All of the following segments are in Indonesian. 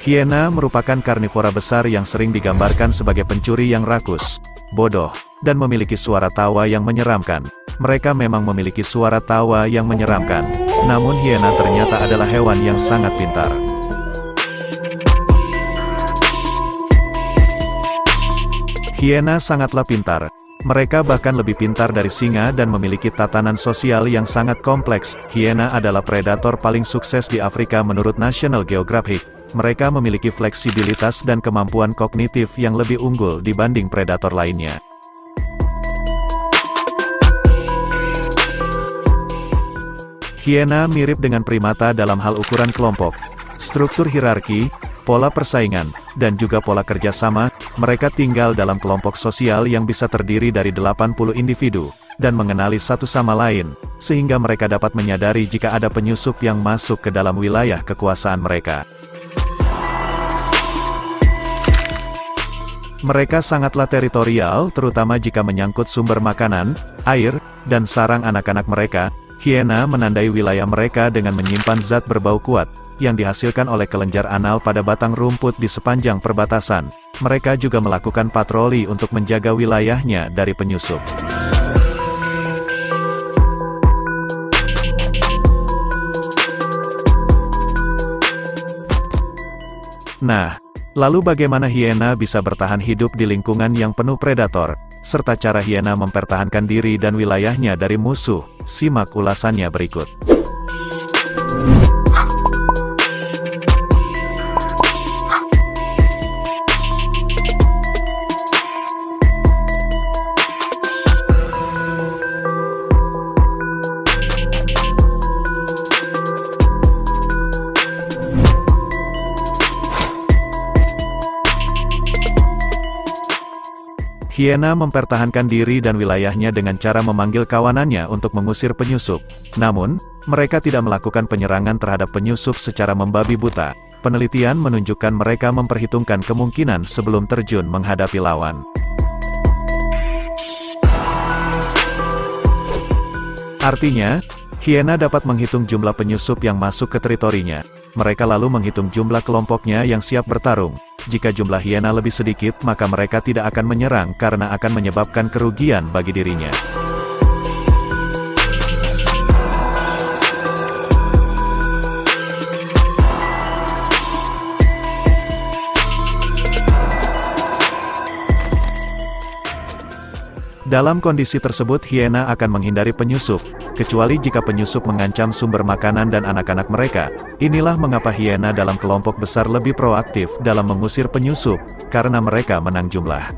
Hiena merupakan karnivora besar yang sering digambarkan sebagai pencuri yang rakus, bodoh, dan memiliki suara tawa yang menyeramkan. Mereka memang memiliki suara tawa yang menyeramkan. Namun hiena ternyata adalah hewan yang sangat pintar. Hiena sangatlah pintar. Mereka bahkan lebih pintar dari singa dan memiliki tatanan sosial yang sangat kompleks. Hiena adalah predator paling sukses di Afrika menurut National Geographic. Mereka memiliki fleksibilitas dan kemampuan kognitif yang lebih unggul dibanding predator lainnya. Hiena mirip dengan primata dalam hal ukuran kelompok, struktur hierarki, pola persaingan, dan juga pola kerjasama. Mereka tinggal dalam kelompok sosial yang bisa terdiri dari 80 individu, dan mengenali satu sama lain, sehingga mereka dapat menyadari jika ada penyusup yang masuk ke dalam wilayah kekuasaan mereka. Mereka sangatlah teritorial, terutama jika menyangkut sumber makanan, air, dan sarang anak-anak mereka. Hiena menandai wilayah mereka dengan menyimpan zat berbau kuat, yang dihasilkan oleh kelenjar anal pada batang rumput di sepanjang perbatasan. Mereka juga melakukan patroli untuk menjaga wilayahnya dari penyusup. Nah, lalu bagaimana hiena bisa bertahan hidup di lingkungan yang penuh predator, serta cara hiena mempertahankan diri dan wilayahnya dari musuh? Simak ulasannya berikut. Hiena mempertahankan diri dan wilayahnya dengan cara memanggil kawanannya untuk mengusir penyusup. Namun, mereka tidak melakukan penyerangan terhadap penyusup secara membabi buta. Penelitian menunjukkan mereka memperhitungkan kemungkinan sebelum terjun menghadapi lawan. Artinya, hiena dapat menghitung jumlah penyusup yang masuk ke teritorinya. Mereka lalu menghitung jumlah kelompoknya yang siap bertarung. Jika jumlah hiena lebih sedikit, maka mereka tidak akan menyerang karena akan menyebabkan kerugian bagi dirinya. Dalam kondisi tersebut hiena akan menghindari penyusup, kecuali jika penyusup mengancam sumber makanan dan anak-anak mereka. Inilah mengapa hiena dalam kelompok besar lebih proaktif dalam mengusir penyusup, karena mereka menang jumlah.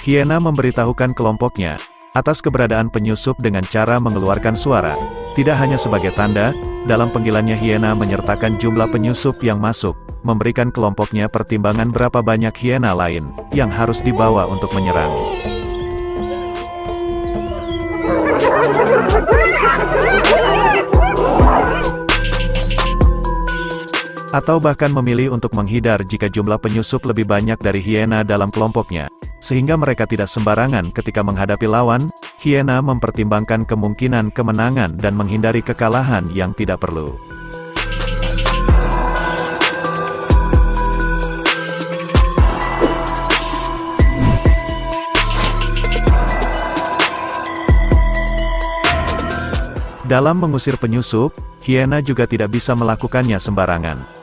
Hiena memberitahukan kelompoknya atas keberadaan penyusup dengan cara mengeluarkan suara. Tidak hanya sebagai tanda, dalam panggilannya hiena menyertakan jumlah penyusup yang masuk, memberikan kelompoknya pertimbangan berapa banyak hiena lain yang harus dibawa untuk menyerang. Atau bahkan memilih untuk menghindar jika jumlah penyusup lebih banyak dari hiena dalam kelompoknya. Sehingga mereka tidak sembarangan ketika menghadapi lawan. Hiena mempertimbangkan kemungkinan kemenangan dan menghindari kekalahan yang tidak perlu. Dalam mengusir penyusup, hiena juga tidak bisa melakukannya sembarangan.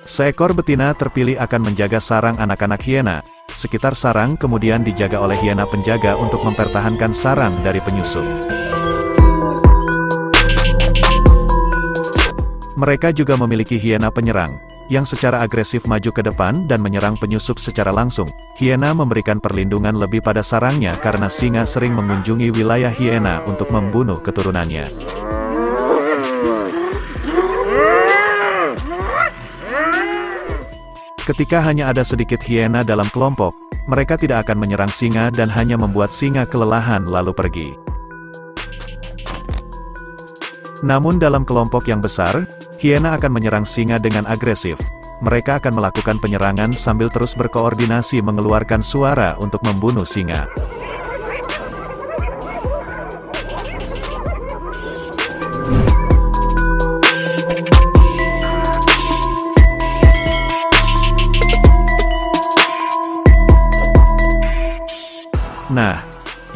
Seekor betina terpilih akan menjaga sarang anak-anak hiena. Sekitar sarang kemudian dijaga oleh hiena penjaga untuk mempertahankan sarang dari penyusup. Mereka juga memiliki hiena penyerang, yang secara agresif maju ke depan dan menyerang penyusup secara langsung. Hiena memberikan perlindungan lebih pada sarangnya karena singa sering mengunjungi wilayah hiena untuk membunuh keturunannya. Ketika hanya ada sedikit hiena dalam kelompok, mereka tidak akan menyerang singa dan hanya membuat singa kelelahan lalu pergi. Namun dalam kelompok yang besar, hiena akan menyerang singa dengan agresif. mereka akan melakukan penyerangan sambil terus berkoordinasi mengeluarkan suara untuk membunuh singa. Nah,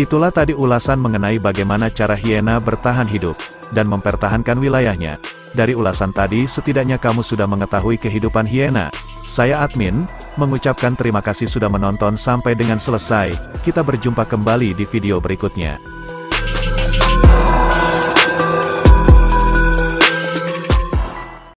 itulah tadi ulasan mengenai bagaimana cara hiena bertahan hidup dan mempertahankan wilayahnya. Dari ulasan tadi setidaknya kamu sudah mengetahui kehidupan hiena. Saya admin, mengucapkan terima kasih sudah menonton sampai dengan selesai. Kita berjumpa kembali di video berikutnya.